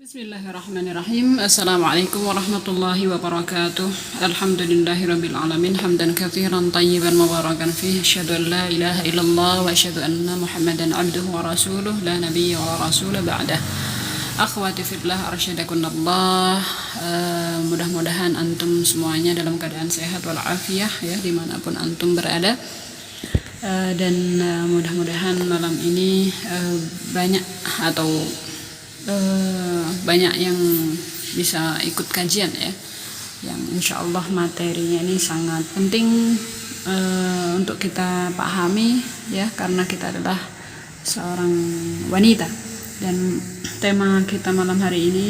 Bismillahirrahmanirrahim. Assalamualaikum warahmatullahi wabarakatuh. Alhamdulillahirabbil alamin hamdan katsiran tayyiban mubarakan fihi asyhadu an la ilaha illallah wa asyhadu anna Muhammadan abduhu wa rasuluh la nabiyya wa rasula ba'dah. Akhwati fillah arsyadakunallah. Mudah-mudahan antum semuanya dalam keadaan sehat walafiat ya dimanapun antum berada. Dan mudah-mudahan malam ini banyak yang bisa ikut kajian ya, yang insya Allah materinya ini sangat penting untuk kita pahami ya, karena kita adalah seorang wanita dan tema kita malam hari ini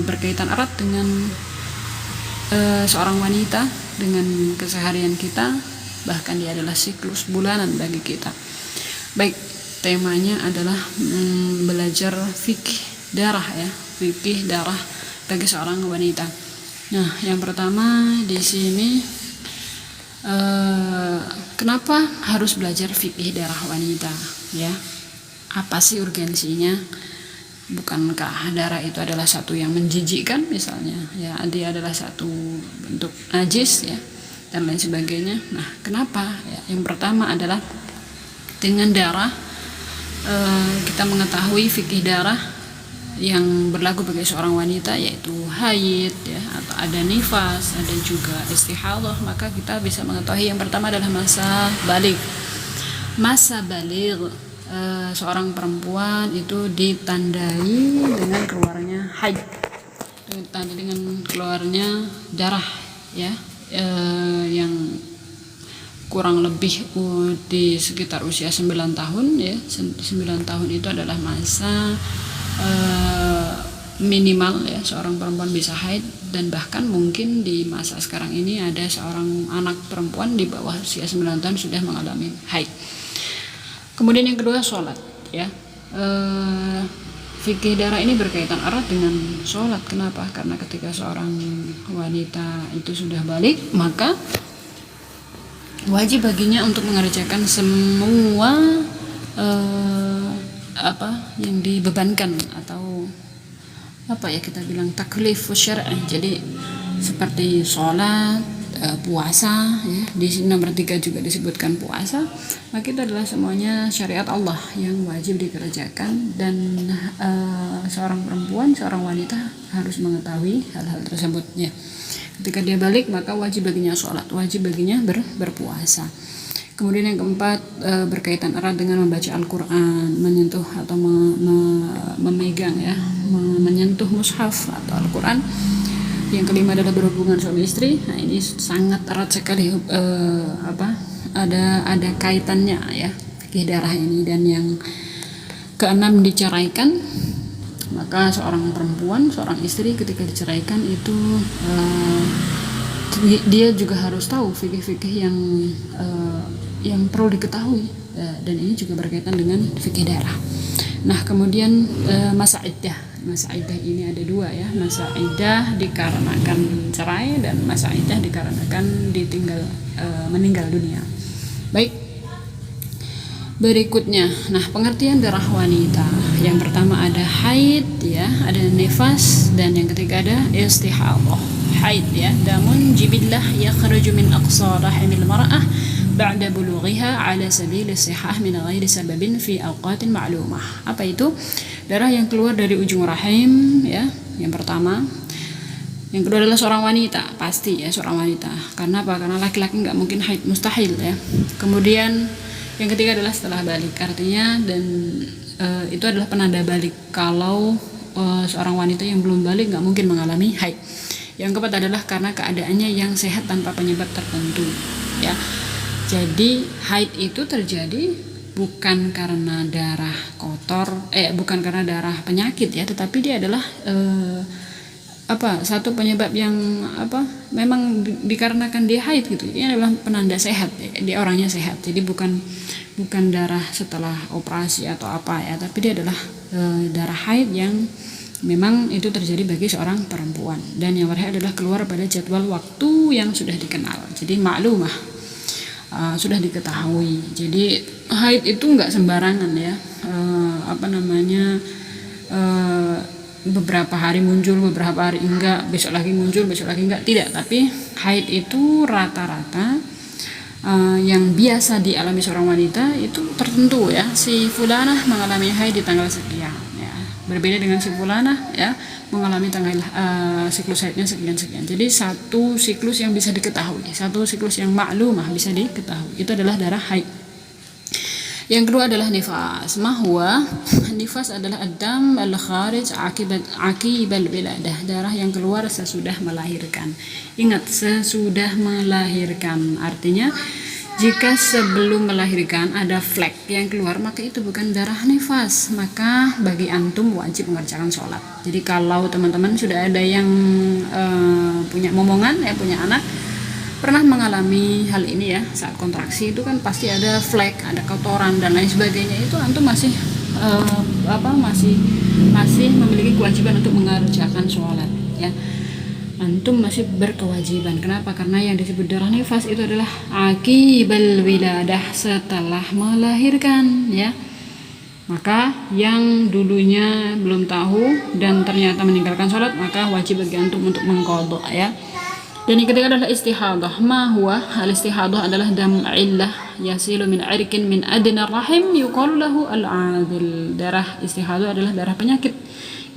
berkaitan erat dengan seorang wanita, dengan keseharian kita, bahkan dia adalah siklus bulanan bagi kita. Baik, temanya adalah belajar fikih darah ya, fikih darah bagi seorang wanita. Nah, yang pertama di sini kenapa harus belajar fikih darah wanita ya? Apa sih urgensinya? Bukankah darah itu adalah satu yang menjijikkan misalnya ya, dia adalah satu bentuk najis ya dan lain sebagainya. Nah, kenapa ya? Yang pertama adalah dengan darah kita mengetahui fikih darah yang berlaku bagi seorang wanita, yaitu haid ya, atau ada nifas, ada juga istihadah, maka kita bisa mengetahui yang pertama adalah masa baligh. Masa baligh seorang perempuan itu ditandai dengan keluarnya haid, dengan keluarnya darah ya, yang kurang lebih di sekitar usia 9 tahun ya. 9 tahun itu adalah masa minimal ya seorang perempuan bisa haid, dan bahkan mungkin di masa sekarang ini ada seorang anak perempuan di bawah usia 9 tahun sudah mengalami haid. Kemudian yang kedua, sholat ya. Fikih darah ini berkaitan erat dengan sholat. Kenapa? Karena ketika seorang wanita itu sudah balik, maka wajib baginya untuk mengerjakan semua yang dibebankan, atau kita bilang taklif syar'i. Jadi seperti sholat, puasa ya, di sini nomor 3 juga disebutkan puasa. Maka itu adalah semuanya syariat Allah yang wajib dikerjakan, dan seorang perempuan, seorang wanita harus mengetahui hal-hal tersebut ya. Ketika dia balik, maka wajib baginya sholat, wajib baginya berpuasa. Kemudian yang keempat berkaitan erat dengan membaca Al-Quran, menyentuh atau memegang ya, menyentuh mushaf atau Al-Quran. Yang kelima adalah berhubungan suami istri. Nah, ini sangat erat sekali ada kaitannya ya, fikih darah ini. Dan yang keenam, diceraikan. Maka seorang perempuan, seorang istri ketika diceraikan itu dia juga harus tahu fikih-fikih yang perlu diketahui, dan ini juga berkaitan dengan fikih darah. Nah, kemudian masa iddah. Masa iddah ini ada 2 ya, masa iddah dikarenakan cerai dan masa iddah dikarenakan meninggal dunia. Baik, berikutnya, nah pengertian darah wanita. Yang pertama ada haid ya, ada nifas, dan yang ketiga ada istihadah. Haid ya, damun jibillah yakhruju min aqsa rahimil mar'ah ba'da bulughiha ala sabil sihah min ghairi sababin fi awqatin ma'lumah. Apa itu? Darah yang keluar dari ujung rahim ya, yang pertama. Yang kedua adalah seorang wanita, pasti ya seorang wanita. Karena apa? Karena laki-laki nggak mungkin haid, mustahil ya. Kemudian yang ketiga adalah setelah balik, artinya dan itu adalah penanda balik. Kalau seorang wanita yang belum balik nggak mungkin mengalami haid. Yang keempat adalah karena keadaannya yang sehat tanpa penyebab tertentu ya. Jadi haid itu terjadi bukan karena darah kotor, bukan karena darah penyakit ya, tetapi dia adalah satu penyebab yang memang dikarenakan dia haid gitu. Ini adalah penanda sehat ya, dia orangnya sehat. Jadi bukan darah setelah operasi atau apa ya, tapi dia adalah darah haid yang memang itu terjadi bagi seorang perempuan, dan yang terakhir adalah keluar pada jadwal waktu yang sudah dikenal. Jadi maklumah, sudah diketahui. Jadi haid itu nggak sembarangan ya, beberapa hari muncul, beberapa hari enggak, besok lagi muncul, besok lagi enggak, tidak. Tapi haid itu rata-rata yang biasa dialami seorang wanita itu tertentu ya. Si fulanah mengalami haid di tanggal sekian ya. Berbeda dengan si fulanah ya mengalami tanggal siklus haidnya sekian-sekian. Jadi satu siklus yang bisa diketahui, satu siklus yang maklumah bisa diketahui. Itu adalah darah haid. Yang kedua adalah nifas. Mahwa nifas adalah ad-dam al-kharij akibal wiladah, darah yang keluar sesudah melahirkan. Ingat, sesudah melahirkan. Artinya jika sebelum melahirkan ada flek yang keluar, maka itu bukan darah nifas. Maka bagi antum wajib mengerjakan sholat. Jadi kalau teman-teman sudah ada yang punya momongan ya, punya anak pernah mengalami hal ini ya, saat kontraksi itu kan pasti ada flek, ada kotoran dan lain sebagainya, itu antum masih masih memiliki kewajiban untuk mengerjakan sholat ya. Antum masih berkewajiban. Kenapa? Karena yang disebut darah nifas itu adalah akibal wiladah, setelah melahirkan ya. Maka yang dulunya belum tahu dan ternyata meninggalkan sholat, maka wajib bagi antum untuk mengqadha ya. Dan yang ketiga adalah istihadah. Ma huwa al-istihadah adalah dam illah yasilu min irkin min adna rahim yuqalu lahu al-adil. Darah istihadah adalah darah penyakit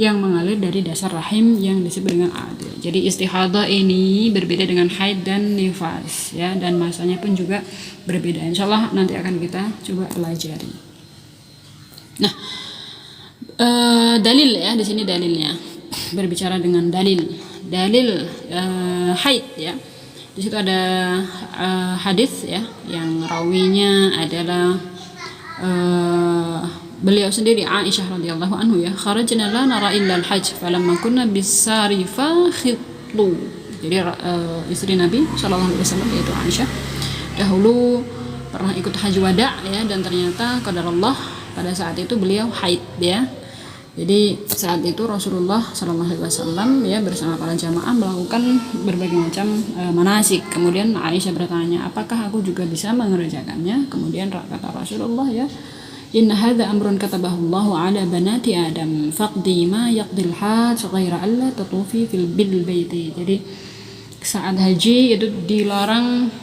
yang mengalir dari dasar rahim yang disebut dengan adil. Jadi istihadah ini berbeda dengan haid dan nifas ya, dan masanya pun juga berbeda. Insyaallah nanti akan kita coba pelajari. Nah, dalil ya, di sini dalilnya. Berbicara dengan dalil haid ya. Di situ ada hadis ya yang rawinya adalah beliau sendiri, Aisyah radhiyallahu anhu ya, kharajna la nara illa al-hajj falamma kunna bisarifa khitlu. Jadi istri Nabi sallallahu alaihi wasallam yaitu Aisyah dahulu pernah ikut haji wada ya, dan ternyata qadarullah pada saat itu beliau haid ya. Jadi saat itu Rasulullah sallallahu alaihi wasallam ya bersama para jamaah melakukan berbagai macam manasik. Kemudian Aisyah bertanya, apakah aku juga bisa mengerjakannya? Kemudian kata Rasulullah ya, inna hadza amrun katabahu Allahu ala banati Adam faqdi ma yaqdil hajj ghaira alla tatufi fil bil baiti. Jadi saat haji itu dilarang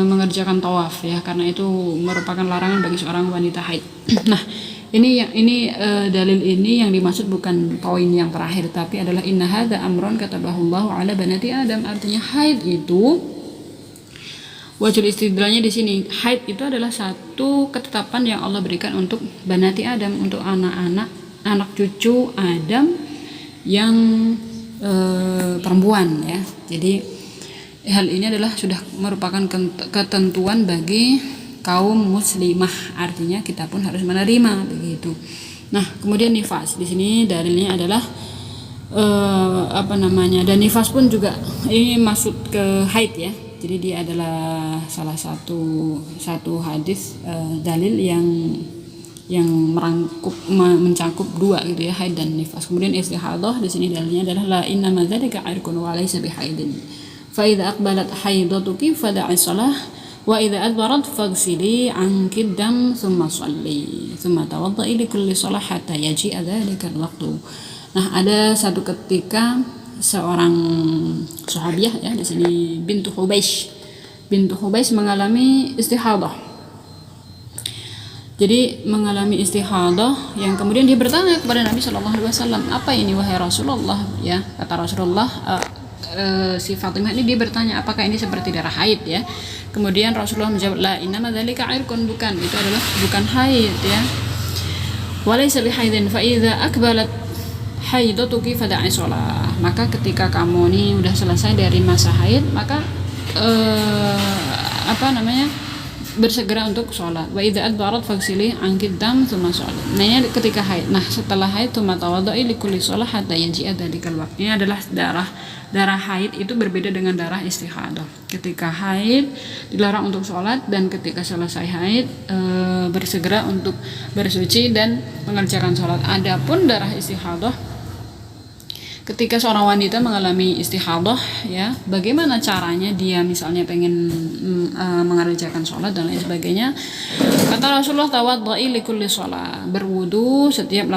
mengerjakan tawaf ya, karena itu merupakan larangan bagi seorang wanita haid. Nah, ini dalil ini yang dimaksud bukan poin yang terakhir, tapi adalah inna hadza amrun katabahu Allahu ala banati Adam. Artinya haid itu wajul istidlalnya di sini, haid itu adalah satu ketetapan yang Allah berikan untuk banati Adam, untuk anak cucu Adam yang perempuan ya. Jadi hal ini adalah sudah merupakan ketentuan bagi kaum muslimah, artinya kita pun harus menerima begitu. Nah, kemudian nifas di sini dalilnya adalah dan nifas pun juga ini masuk ke haid ya. Jadi dia adalah salah satu hadis dalil yang mencakup dua gitu ya, haid dan nifas. Kemudian istihadah di sini dalilnya adalah la inna madzalika irqun wa laysa bihaidin. Fa idza aqbalat haidatuki fada'i shalah wa idza adbarat faghsili anki dam thumma shalli thumma tawadda'i li kulli shalah hatta yaji'a dzalika al-waqtu. Nah, ada satu ketika seorang sahabiah ya, di sini bintu Hubaish mengalami istihadah. Jadi mengalami istihadah yang kemudian dia bertanya kepada Nabi Shallallahu Alaihi Wasallam, apa ini wahai Rasulullah ya? Kata Rasulullah, si Fatimah ini dia bertanya, apakah ini seperti darah haid ya? Kemudian Rasulullah menjawab, la innama dzalika irqun, bukan, itu adalah bukan haid ya. Walaysa bihaidin fa idza akbalat haidatuki fada'i shalah. Maka ketika kamu ini udah selesai dari masa haid, maka bersegera untuk sholat. Wa idza adbarat faghsili anki dam tsumma sholli. Nah, ini ketika haid. Nah, setelah haid tsumma tawadda'i li kulli shalah hatta yaji'a dzalikal waqt. Ini adalah darah haid itu berbeda dengan darah istihadah. Ketika haid dilarang untuk sholat, dan ketika selesai haid bersegera untuk bersuci dan mengerjakan sholat. Adapun darah istihadah ketika seorang wanita mengalami istihadah, ya, bagaimana caranya dia misalnya pengen mengerjakan sholat dan lain sebagainya. Kata Rasulullah, tawadda'i likulli sholat, berwudu setiap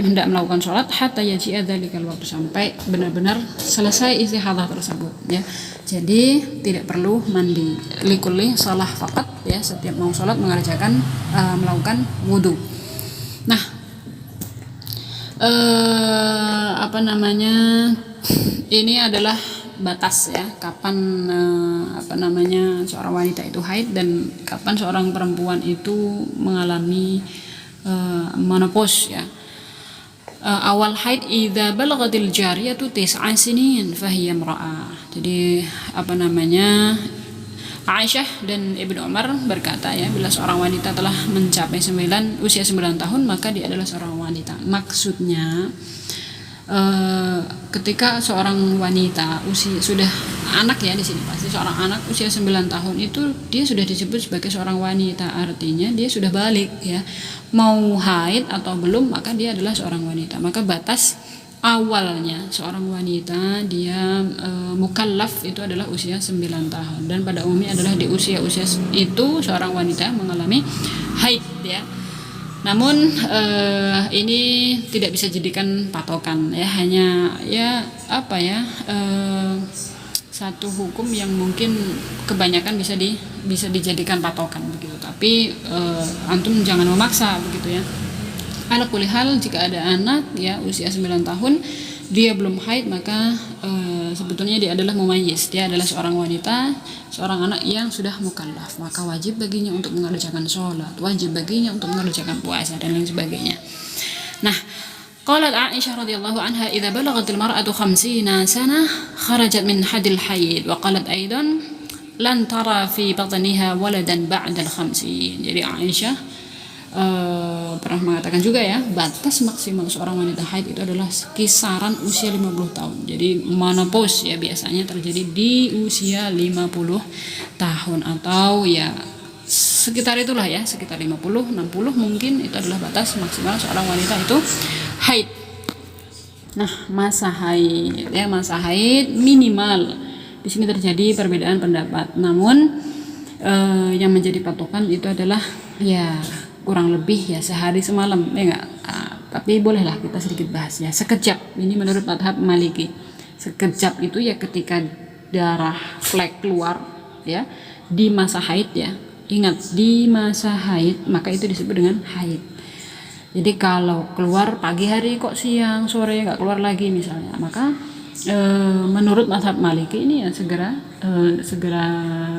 hendak melakukan sholat, hatta yaji'a dzalikal waktu, sampai benar-benar selesai istihadah tersebut, ya. Jadi tidak perlu mandi, likulli sholat faqat, ya, setiap mau sholat melakukan wudu. Nah, ini adalah batas, ya, kapan seorang wanita itu haid dan kapan seorang perempuan itu mengalami menopause, ya. Awal haid idza balaghatil jariyatu 9 sinin fahiya imra'ah. Jadi Aisyah dan Ibnu Umar berkata, ya, bila seorang wanita telah mencapai usia 9 tahun maka dia adalah seorang wanita. Maksudnya ketika seorang wanita sudah anak, ya, di sini pasti seorang anak usia 9 tahun itu dia sudah disebut sebagai seorang wanita, artinya dia sudah balik, ya. Mau haid atau belum maka dia adalah seorang wanita. Maka batas awalnya seorang wanita dia mukallaf itu adalah usia 9 tahun, dan pada umumnya adalah di usia-usia itu seorang wanita mengalami haid, ya. Namun ini tidak bisa jadikan patokan, ya, hanya satu hukum yang mungkin kebanyakan bisa dijadikan patokan begitu. Tapi antum jangan memaksa begitu, ya. Ala kulli hal, jika ada anak, ya, usia 9 tahun dia belum haid maka sebetulnya dia adalah mumayyiz, dia adalah seorang wanita, seorang anak yang sudah mukallaf, maka wajib baginya untuk mengerjakan sholat, wajib baginya untuk mengerjakan puasa dan lain sebagainya. Nah, qalat Aisyah radhiyallahu anha, idza balagatil mar'atu 50 sanah kharajat min hadil haid, wa qalat aidan lan tara fi batniha waladan ba'dal 50. Jadi Aisyah pernah mengatakan juga, ya, batas maksimal seorang wanita haid itu adalah kisaran usia 50 tahun. Jadi menopause, ya, biasanya terjadi di usia 50 tahun atau, ya, sekitar itulah, ya, sekitar 50-60 mungkin itu adalah batas maksimal seorang wanita itu haid. Nah, masa haid minimal. Di sini terjadi perbedaan pendapat. Namun yang menjadi patokan itu adalah, ya, kurang lebih, ya, sehari semalam, ya enggak. Tapi bolehlah kita sedikit bahas, ya, sekejap. Ini menurut mazhab Maliki. Sekejap itu, ya, ketika darah flek keluar, ya, di masa haid, ya. Ingat, di masa haid maka itu disebut dengan haid. Jadi kalau keluar pagi hari kok siang sore nggak keluar lagi misalnya, maka menurut mazhab Maliki ini, ya, segera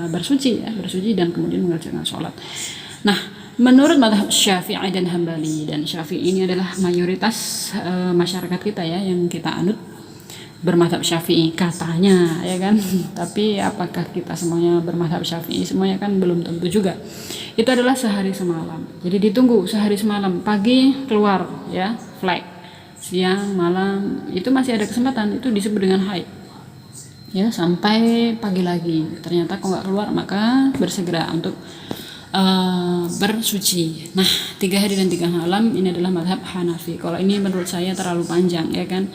bersuci, ya, dan kemudian mengerjakan sholat. Nah, menurut mazhab Syafi'i dan Hambali, dan Syafi'i ini adalah mayoritas masyarakat kita, ya, yang kita anut bermazhab Syafi'i katanya, ya kan. Tapi apakah kita semuanya bermazhab Syafi'i? Semuanya kan belum tentu juga. Itu adalah sehari semalam. Jadi ditunggu sehari semalam, pagi keluar, ya, flek, siang malam itu masih ada kesempatan, itu disebut dengan haid, ya, sampai pagi lagi ternyata kok nggak keluar, maka bersegera untuk bersuci. Nah, 3 hari dan 3 malam ini adalah mazhab Hanafi. Kalau ini menurut saya terlalu panjang, ya kan.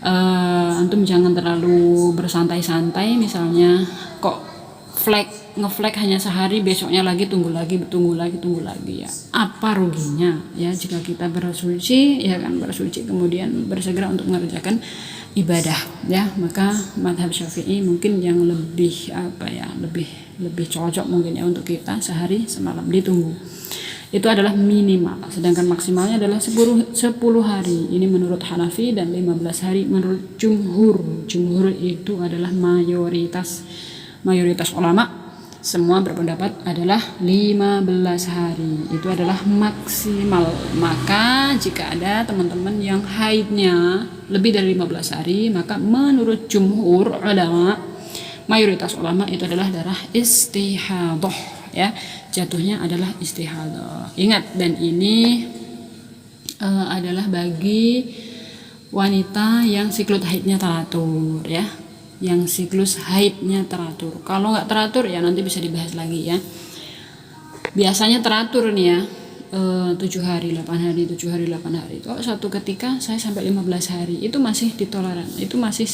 Antum jangan terlalu bersantai-santai, misalnya kok ngeflek hanya sehari, besoknya lagi tunggu lagi, ya. Apa ruginya, ya, jika kita bersuci, ya kan, kemudian bersegera untuk mengerjakan ibadah, ya. Maka mazhab Syafi'i mungkin yang lebih lebih cocok mungkin, ya, untuk kita sehari semalam ditunggu. Itu adalah minimal, sedangkan maksimalnya adalah 10 hari. Ini menurut Hanafi, dan 15 hari menurut jumhur. Jumhur itu adalah mayoritas ulama. Semua berpendapat adalah 15 hari. Itu adalah maksimal. Maka jika ada teman-teman yang haidnya lebih dari 15 hari, maka menurut jumhur ulama, mayoritas ulama, itu adalah darah istihadah, ya, jatuhnya adalah istihadah. Ingat, dan ini adalah bagi wanita yang siklus haidnya teratur, ya, yang siklus haidnya teratur. Kalau nggak teratur, ya, nanti bisa dibahas lagi, ya. Biasanya teratur nih, ya, 7 hari 8 hari 7 hari 8 hari. Kalau satu ketika saya sampai 15 hari itu masih ditoleran, itu masih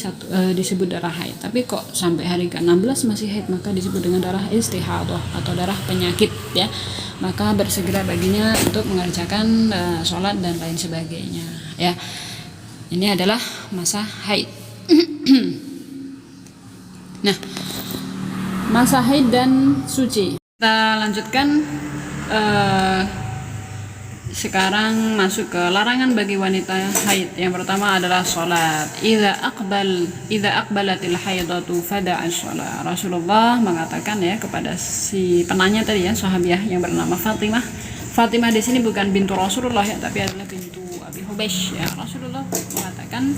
disebut darah haid. Tapi kok sampai hari ke-16 masih haid, maka disebut dengan darah istihadhah atau darah penyakit ya. Maka bersegera baginya untuk mengerjakan sholat dan lain sebagainya ya. Ini adalah masa haid. Nah, masa haid dan suci. Kita lanjutkan sekarang masuk ke larangan bagi wanita haid. Yang pertama adalah sholat. Idza aqbalatil haidatu fada'a sholat. Rasulullah mengatakan ya kepada si penanya tadi ya, sahabiah yang bernama Fatimah. Fatimah di sini bukan bintu Rasulullah ya, tapi adalah bintu Abi Hubaysh ya. Rasulullah mengatakan,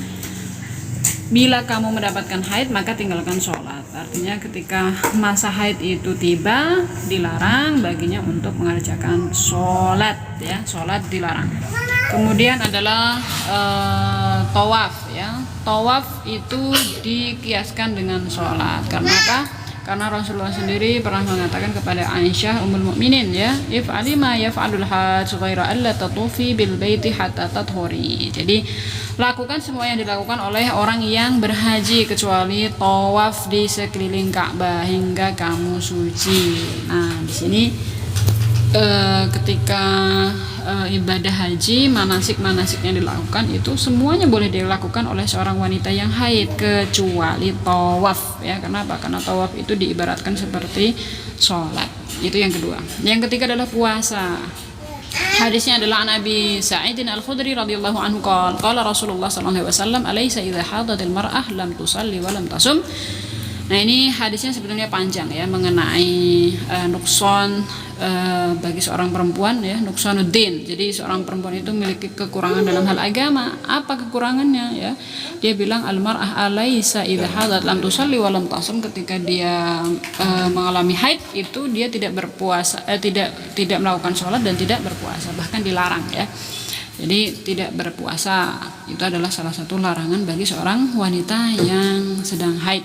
bila kamu mendapatkan haid maka tinggalkan sholat. Artinya ketika masa haid itu tiba, dilarang baginya untuk mengerjakan sholat ya. Sholat dilarang. Kemudian adalah tawaf ya. Tawaf itu dikiaskan dengan sholat. Karena apa? Karena Rasulullah sendiri pernah mengatakan kepada Aisyah ummul mukminin ya, if'ali ma yaf'alul hajj ghaira alla tatufi bil baiti hatta tathuri. Jadi lakukan semua yang dilakukan oleh orang yang berhaji kecuali tawaf di sekeliling Ka'bah hingga kamu suci. Nah, di sini ketika ibadah haji, manasik-manasik yang dilakukan itu semuanya boleh dilakukan oleh seorang wanita yang haid kecuali tawaf ya. Kenapa? Karena tawaf itu diibaratkan seperti sholat. Itu yang kedua. Yang ketiga adalah puasa. Hadisnya adalah an Abi Sa'idin Al-Khudri radhiyallahu anhu qala Rasulullah sallallahu alaihi wasallam alaysa idza hadatil mar'ah lam tusalli wa lam tasum. Nah, ini hadisnya sebetulnya panjang ya, mengenai nukson bagi seorang perempuan ya, nuksanuddin. Jadi seorang perempuan itu memiliki kekurangan dalam hal agama. Apa kekurangannya ya? Dia bilang al-mar'ah alaysa idza hadat lam tusalli wa lam tasum. Ketika dia mengalami haid itu dia tidak berpuasa, tidak melakukan sholat dan tidak berpuasa, bahkan dilarang ya. Jadi tidak berpuasa itu adalah salah satu larangan bagi seorang wanita yang sedang haid.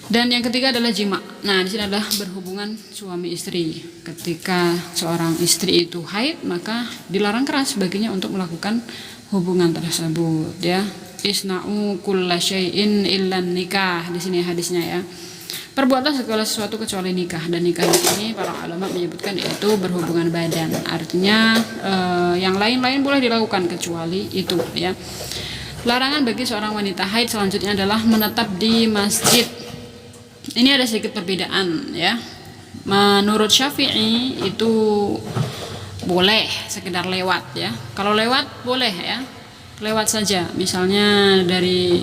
Dan yang ketiga adalah jima. Nah, di sini adalah berhubungan suami istri. Ketika seorang istri itu haid, maka dilarang keras baginya untuk melakukan hubungan tersebut ya. Isna'u kulla syai'in illa nikah. Di sini hadisnya ya. Perbuatlah segala sesuatu kecuali nikah. Dan nikah di sini para ulama menyebutkan itu berhubungan badan. Artinya yang lain-lain boleh dilakukan kecuali itu ya. Larangan bagi seorang wanita haid selanjutnya adalah menetap di masjid. Ini ada sedikit perbedaan ya. Menurut Syafi'i itu boleh sekedar lewat ya. Kalau lewat boleh ya, lewat saja. Misalnya dari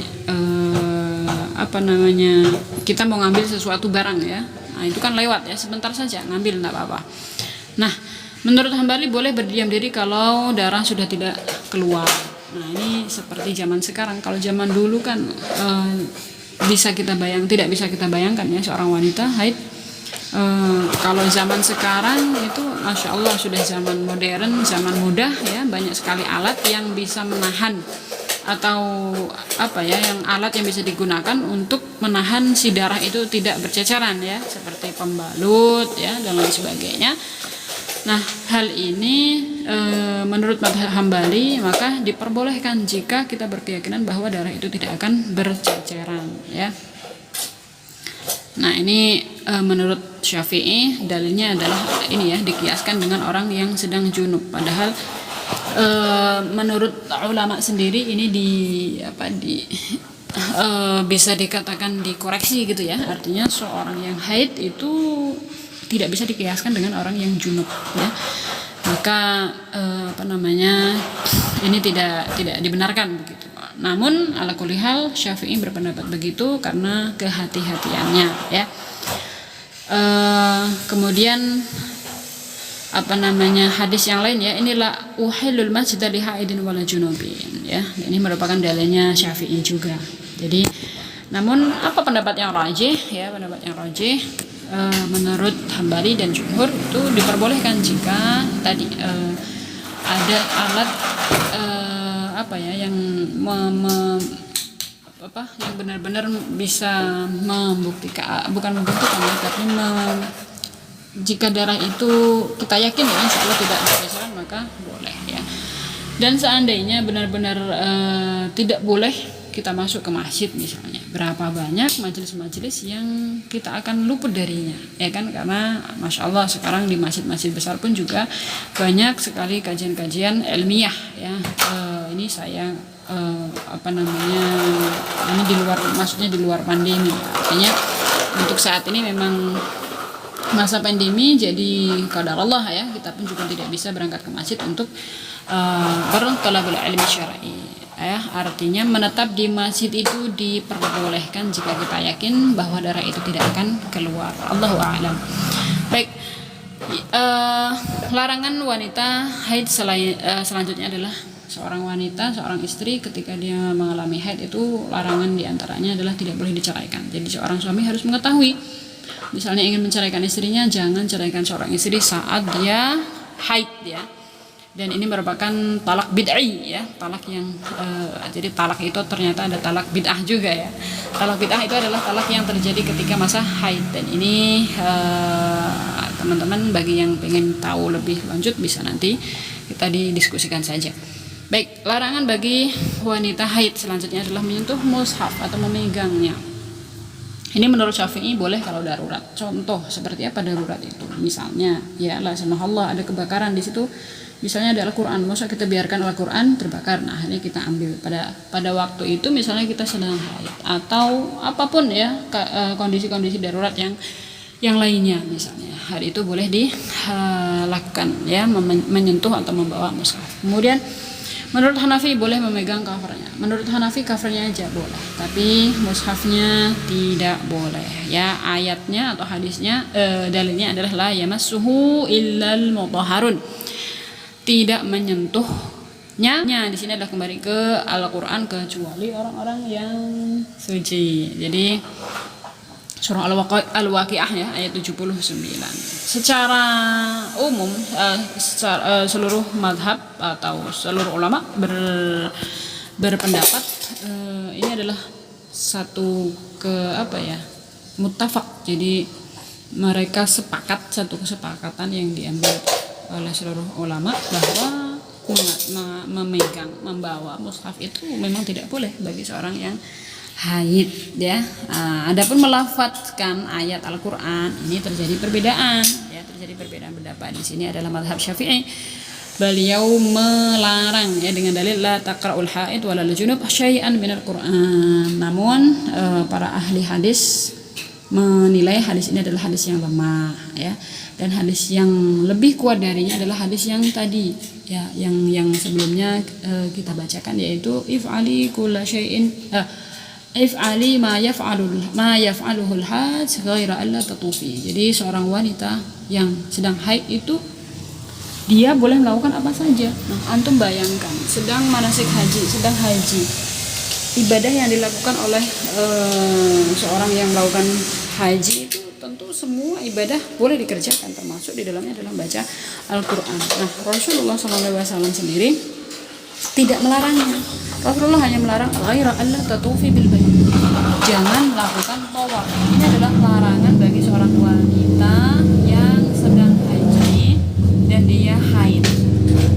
kita mau ngambil sesuatu barang ya. Nah, itu kan lewat ya, sebentar saja ngambil enggak apa-apa. Nah, menurut Hambali boleh berdiam diri kalau darah sudah tidak keluar. Nah, ini seperti zaman sekarang. Kalau zaman dulu kan tidak bisa kita bayangkan ya seorang wanita haid. Kalau zaman sekarang itu masya Allah sudah zaman modern, zaman mudah ya, banyak sekali alat yang bisa menahan atau yang alat yang bisa digunakan untuk menahan si darah itu tidak berceceran ya, seperti pembalut ya dan lain sebagainya. Nah, hal ini menurut mazhab Hambali maka diperbolehkan jika kita berkeyakinan bahwa darah itu tidak akan berceceran ya. Nah, ini menurut Syafi'i dalilnya adalah ini ya, dikiaskan dengan orang yang sedang junub. Padahal menurut ulama sendiri ini bisa dikatakan dikoreksi gitu ya. Artinya seorang yang haid itu tidak bisa dikiaskan dengan orang yang junub ya. Maka ini tidak dibenarkan begitu. Namun ala kulli hal Syafi'i berpendapat begitu karena kehati-hatiannya ya. Kemudian hadis yang lain ya, inilah uhilul masjid li haidin wala junubin ya. Ini merupakan dalilnya Syafi'i juga. Jadi namun apa pendapat yang rajih ya? Pendapat yang rajih menurut Hambali dan Jumhur itu diperbolehkan jika tadi ada alat yang yang benar-benar bisa membuktikan, bukan membuktikan ya, tapi jika darah itu kita yakin ya insya Allah tidak bergeseran, maka boleh ya. Dan seandainya benar-benar tidak boleh kita masuk ke masjid misalnya, berapa banyak majelis-majelis yang kita akan luput darinya ya kan, karena Masya Allah sekarang di masjid-masjid besar pun juga banyak sekali kajian-kajian ilmiah ya. Ini saya ini di luar, maksudnya di luar pandemi ya. Artinya untuk saat ini memang masa pandemi, jadi qadar Allah ya, kita pun juga tidak bisa berangkat ke masjid untuk berthalabul ilmi syar'i ya. Artinya menetap di masjid itu diperbolehkan jika kita yakin bahwa darah itu tidak akan keluar. Allahu a'lam. Baik, larangan wanita haid selanjutnya adalah seorang wanita, seorang istri ketika dia mengalami haid itu larangan diantaranya adalah tidak boleh diceraikan. Jadi seorang suami harus mengetahui, misalnya ingin menceraikan istrinya, jangan ceraikan seorang istri saat dia haid ya. Dan ini merupakan talak bid'i ya, talak yang jadi talak itu ternyata ada talak bid'ah juga ya. Talak bid'ah itu adalah talak yang terjadi ketika masa haid, dan ini teman-teman bagi yang pengen tahu lebih lanjut bisa nanti kita didiskusikan saja. Baik, larangan bagi wanita haid selanjutnya adalah menyentuh mushaf atau memegangnya. Ini menurut Syafi'i boleh kalau darurat. Contoh seperti apa darurat itu? Misalnya ya la Allah ada kebakaran di situ, misalnya ada Al-Quran, masa kita biarkan Al-Quran terbakar, nah ini kita ambil pada waktu itu, misalnya kita sedang haid atau apapun ya kondisi-kondisi darurat yang lainnya, misalnya hari itu boleh dilakukan ya, menyentuh atau membawa mushaf. Kemudian menurut Hanafi boleh memegang covernya. Menurut Hanafi covernya aja boleh, tapi mushafnya tidak boleh ya. Ayatnya atau hadisnya dalilnya adalah la yamassuhu illal mutahharun, tidak menyentuhnya. Di sini adalah kembali ke Al-Quran, kecuali orang-orang yang suci. Jadi surah Al-Waqiah ya ayat 79. Secara umum seluruh madhab atau seluruh ulama berpendapat ini adalah satu muttafaq. Jadi mereka sepakat, satu kesepakatan yang diambil oleh seluruh ulama bahwa membawa mushaf itu memang tidak boleh bagi seorang yang haid ya. Adapun melafadzkan ayat Al-Qur'an ini terjadi perbedaan ya, terjadi perbedaan pendapat. Di sini adalah mazhab Syafi'i. Beliau melarang ya dengan dalil la taqra'ul haid walal junub syai'an minal Qur'an. Namun para ahli hadis menilai hadis ini adalah hadis yang lemah ya, dan hadis yang lebih kuat darinya adalah hadis yang tadi ya, yang sebelumnya kita bacakan, yaitu if'ali kulla syai'in if'ali ma yaf'aluhul hajj ghaira alla tatufi. Jadi seorang wanita yang sedang haid itu dia boleh melakukan apa saja. Nah, antum bayangkan sedang manasik haji, sedang haji, ibadah yang dilakukan oleh seorang yang melakukan haji itu tentu semua ibadah boleh dikerjakan, termasuk di dalamnya adalah baca Al-Quran. Nah, Rasulullah SAW sendiri tidak melarangnya. Rasulullah hanya melarang ghaira alla tatufi bil bait, jangan melakukan tawaf. Ini adalah larangan bagi seorang wanita yang sedang haji dan dia haid.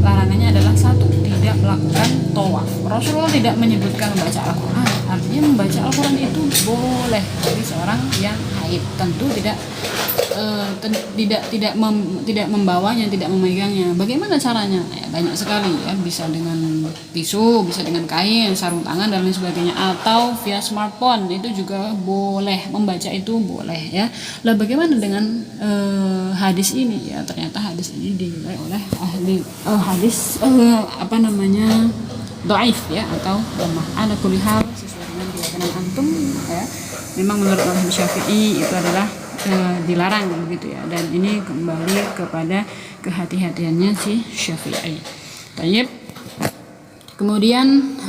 Larangannya adalah satu, tidak melakukan tawaf. Rasulullah tidak menyebutkan membaca Al-Quran. Artinya membaca Al-Quran itu boleh bagi seorang yang haid, tentu tidak membawanya, tidak memegangnya. Bagaimana caranya? Ya, banyak sekali ya, bisa dengan tisu, bisa dengan kain, sarung tangan dan lain sebagainya, atau via smartphone itu juga boleh, membaca itu boleh ya. Lah bagaimana dengan hadis ini ya? Ternyata hadis ini dinilai oleh ahli hadis dhaif ya, atau lemah. Ala kulli hal sesuai dengan keyakinan antum ya, memang menurut mazhab Syafi'i itu adalah dilarang begitu ya, dan ini kembali kepada kehati-hatiannya si Syafi'i. Baik. Kemudian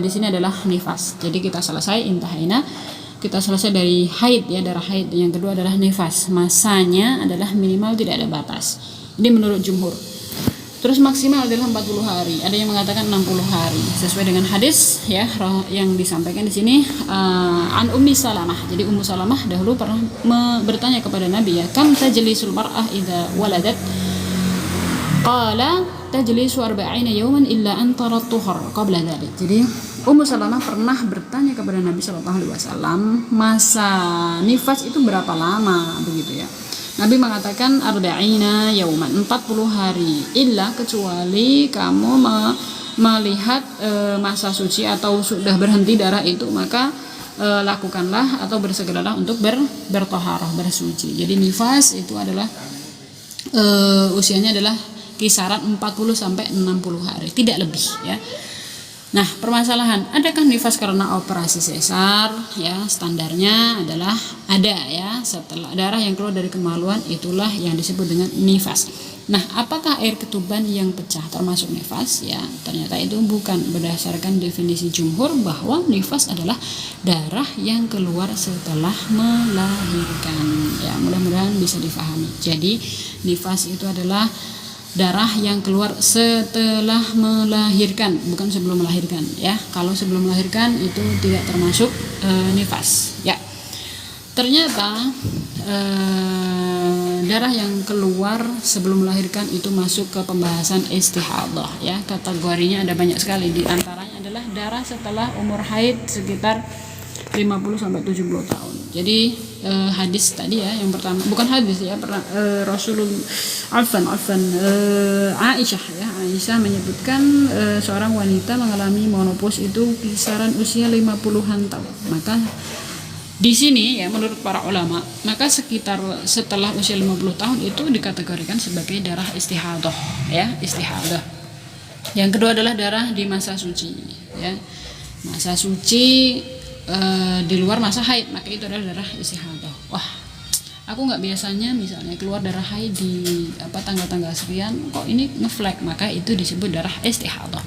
di sini adalah nifas. Jadi kita selesai kita selesai dari haid ya, darah haid. Yang kedua adalah nifas. Masanya adalah minimal tidak ada batas. Ini menurut jumhur. Terus maksimal adalah 40 hari. Ada yang mengatakan 60 hari sesuai dengan hadis ya yang disampaikan di sini an Ummi Salamah. Jadi Ummu Salamah dahulu pernah bertanya kepada Nabi ya, "Kam tajlisul mar'ah idza waladat?" Qala tajlisu 40 yawman illa an tarat tuhur qabla dzalik. Jadi Ummu Salamah pernah bertanya kepada Nabi Shallallahu alaihi wasallam, masa nifas itu berapa lama begitu ya. Nabi mengatakan arba'ina yauman, 40 hari, illa kecuali kamu melihat masa suci atau sudah berhenti darah itu, maka lakukanlah atau bersegeralah untuk bertoharoh, bersuci. Jadi nifas itu adalah usianya adalah kisaran 40 sampai 60 hari, tidak lebih ya. Nah, permasalahan, adakah nifas karena operasi sesar? Ya, standarnya adalah ada ya. Setelah darah yang keluar dari kemaluan, itulah yang disebut dengan nifas. Nah, apakah air ketuban yang pecah termasuk nifas? Ya, ternyata itu bukan. Berdasarkan definisi jumhur bahwa nifas adalah darah yang keluar setelah melahirkan. Ya, mudah-mudahan bisa difahami. Jadi, nifas itu adalah darah yang keluar setelah melahirkan, bukan sebelum melahirkan ya. Kalau sebelum melahirkan itu tidak termasuk nifas ya. Ternyata darah yang keluar sebelum melahirkan itu masuk ke pembahasan istihadah ya. Kategorinya ada banyak sekali, di antaranya adalah darah setelah umur haid sekitar 50 sampai 70 tahun. Jadi hadis tadi ya, yang pertama bukan hadis ya, Aisyah ya, Aisyah menyebutkan seorang wanita mengalami menopause itu kisaran usia 50-an tahun. Maka di sini ya menurut para ulama, maka sekitar setelah usia 50 tahun itu dikategorikan sebagai darah istihadah ya, istihadah. Yang kedua adalah darah di masa suci ya. Masa suci di luar masa haid, maka itu adalah darah istihadah. Wah, aku nggak biasanya misalnya keluar darah haid di tanggal-tanggal sekian, kok ini ngeflag, maka itu disebut darah istihadah.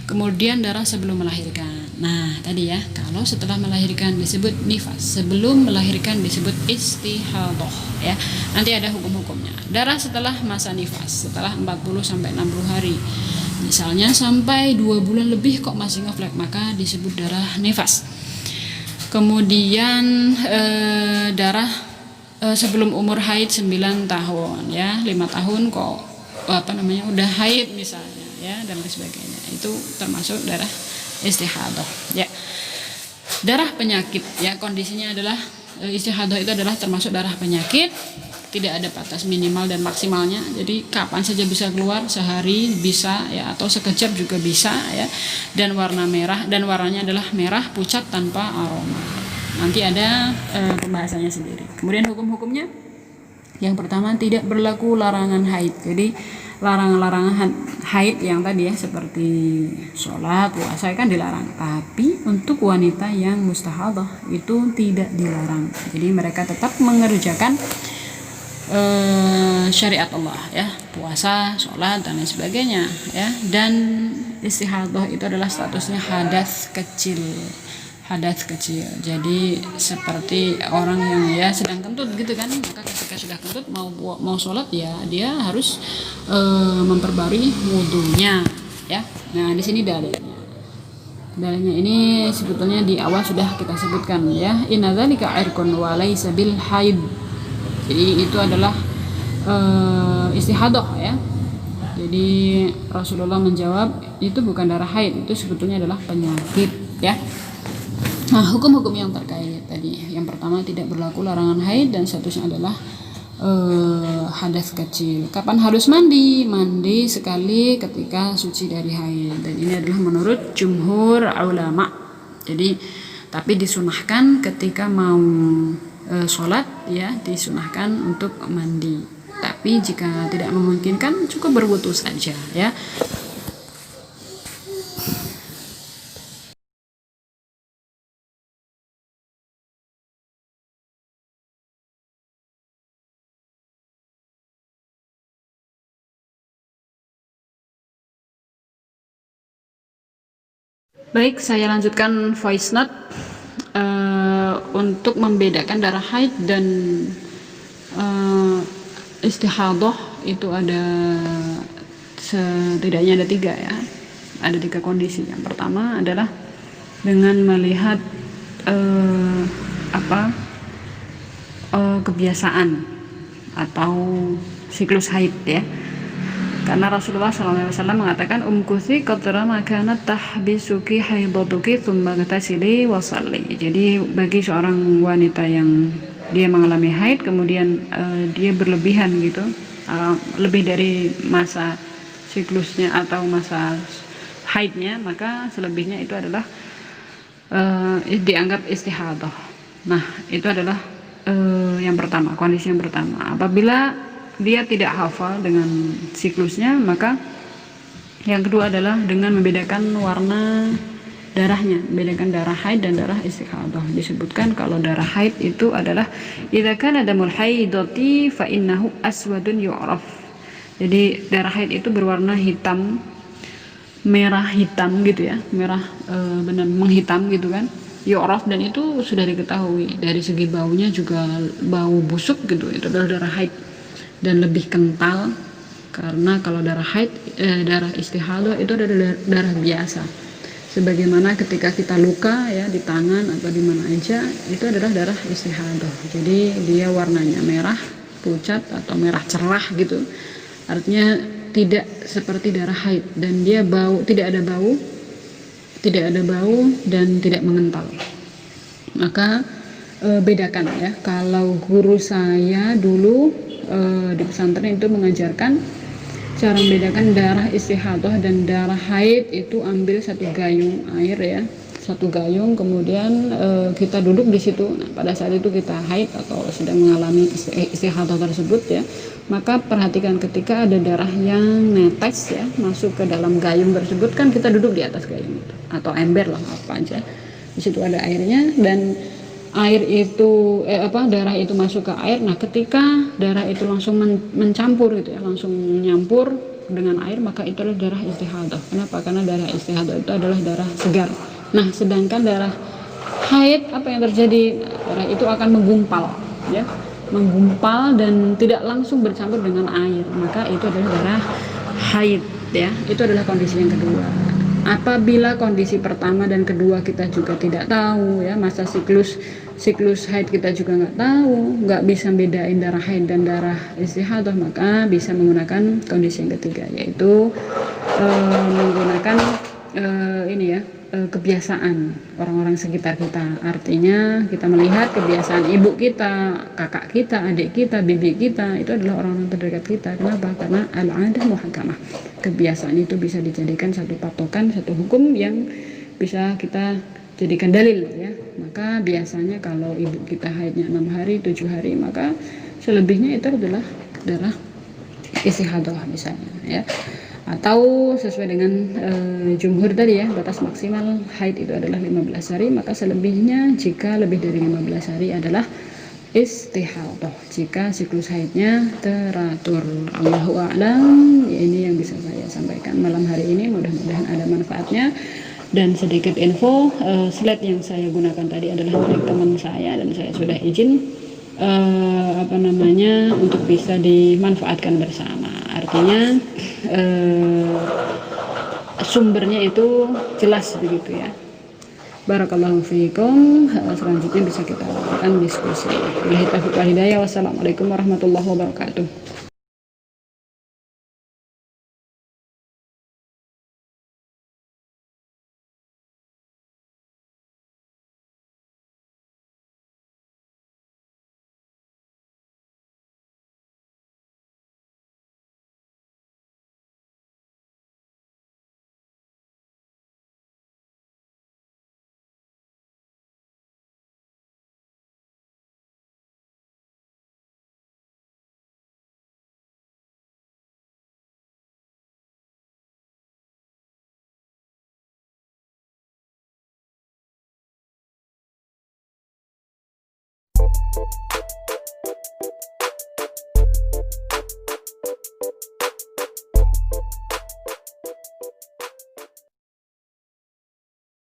Kemudian darah sebelum melahirkan. Nah, tadi ya, kalau setelah melahirkan disebut nifas, sebelum melahirkan disebut istihadah ya. Nanti ada hukum-hukumnya. Darah setelah masa nifas, setelah 40 sampai 60 hari. Misalnya sampai 2 bulan lebih kok masih ngeflag, maka disebut darah nifas. Kemudian darah sebelum umur haid 9 tahun ya, 5 tahun kok udah haid misalnya ya, dan lain sebagainya. Itu termasuk darah istihadah ya. Darah penyakit ya, kondisinya adalah istihadah itu adalah termasuk darah penyakit, tidak ada batas minimal dan maksimalnya. Jadi kapan saja bisa keluar, sehari bisa ya, atau sekejap juga bisa ya. Dan warna merah, dan warnanya adalah merah pucat tanpa aroma. Nanti ada pembahasannya sendiri. Kemudian hukum-hukumnya, yang pertama tidak berlaku larangan haid. Jadi larangan-larangan haid yang tadi ya, seperti sholat, puasa kan dilarang. Tapi untuk wanita yang mustahadah itu tidak dilarang. Jadi mereka tetap mengerjakan syariat Allah ya, puasa, sholat dan lain sebagainya ya. Dan istihadah itu adalah statusnya hadas kecil. Jadi seperti orang yang ya sedang kentut gitu kan, maka ketika sudah kentut mau sholat ya dia harus memperbarui wudunya ya. Nah, di sini dalilnya ini sebetulnya di awal sudah kita sebutkan ya, inna dzalika irqun wa laysa bil haid. Jadi itu adalah istihadah ya. Jadi Rasulullah menjawab itu bukan darah haid, itu sebetulnya adalah penyakit ya. Nah, hukum-hukum yang terkait tadi, yang pertama tidak berlaku larangan haid, dan statusnya adalah hadas kecil. Kapan harus mandi? Mandi sekali ketika suci dari haid, dan ini adalah menurut jumhur ulama. Jadi tapi disunahkan ketika mau sholat ya, disunahkan untuk mandi. Tapi jika tidak memungkinkan cukup berwudu saja ya. Baik, saya lanjutkan voice note untuk membedakan darah haid dan istihadah. Itu ada setidaknya ada tiga ya, ada tiga kondisi. Yang pertama adalah dengan melihat kebiasaan atau siklus haid ya, karena Rasulullah SAW mengatakan umkuthi qadra ma kanat tahbisuki haidatuki thumma ghtasili wa salli. Jadi bagi seorang wanita yang dia mengalami haid kemudian dia berlebihan gitu, lebih dari masa siklusnya atau masa haidnya, maka selebihnya itu adalah dianggap istihadah. Nah, itu adalah yang pertama, kondisi yang pertama. Apabila dia tidak hafal dengan siklusnya, maka yang kedua adalah dengan membedakan warna darahnya, membedakan darah haid dan darah istihadah. Disebutkan kalau darah haid itu adalah idza kana damul haidati fa innahu aswadun yu'raf. Jadi darah haid itu berwarna hitam, merah hitam gitu ya, merah benar menghitam gitu kan, yu'raf, dan itu sudah diketahui dari segi baunya juga bau busuk gitu. Itu adalah darah haid dan lebih kental, karena kalau darah haid darah istihadah itu adalah darah biasa, sebagaimana ketika kita luka ya di tangan atau di mana aja, itu adalah darah istihadah. Jadi dia warnanya merah pucat atau merah cerah gitu, artinya tidak seperti darah haid, dan dia tidak ada bau dan tidak mengental. Maka bedakan ya, kalau guru saya dulu di pesantren itu mengajarkan cara membedakan darah istihadah dan darah haid itu ambil satu gayung air ya, satu gayung, kemudian kita duduk di situ. Nah, pada saat itu kita haid atau sedang mengalami istihadah tersebut ya, maka perhatikan ketika ada darah yang netes ya masuk ke dalam gayung tersebut, kan kita duduk di atas gayung itu atau ember lah apa aja, di situ ada airnya, dan air itu darah itu masuk ke air. Nah, ketika darah itu langsung mencampur gitu ya, langsung nyampur dengan air, maka itu adalah darah istihadah. Kenapa? Karena darah istihadah itu adalah darah segar. Nah, sedangkan darah haid apa yang terjadi? Darah itu akan menggumpal ya, menggumpal dan tidak langsung bercampur dengan air, maka itu adalah darah haid ya. Itu adalah kondisi yang kedua. Apabila kondisi pertama dan kedua kita juga tidak tahu ya, masa siklus haid kita juga nggak tahu, nggak bisa bedain darah haid dan darah istihadah, maka bisa menggunakan kondisi yang ketiga, yaitu menggunakan kebiasaan orang-orang sekitar kita. Artinya kita melihat kebiasaan ibu kita, kakak kita, adik kita, bibi kita, itu adalah orang-orang terdekat kita. Kenapa? Karena al-'adah muhakamah. Kebiasaan itu bisa dijadikan satu patokan, satu hukum yang bisa kita jadikan dalil ya. Maka biasanya kalau ibu kita haidnya 6 hari, 7 hari, maka selebihnya itu adalah darah istihadah misalnya ya. Atau sesuai dengan jumhur tadi ya, batas maksimal haid itu adalah 15 hari, maka selebihnya jika lebih dari 15 hari adalah istihadah, jika siklus haidnya teratur. Allahu a'lam. Ya, ini yang bisa saya sampaikan malam hari ini, mudah-mudahan ada manfaatnya. Dan sedikit info, slide yang saya gunakan tadi adalah milik teman saya dan saya sudah izin untuk bisa dimanfaatkan bersama. Artinya sumbernya itu jelas begitu ya. Barakallahu fiikum. Selanjutnya bisa kita lakukan diskusi. Billahi taufiq wal hidayah. Wassalamualaikum warahmatullahi wabarakatuh.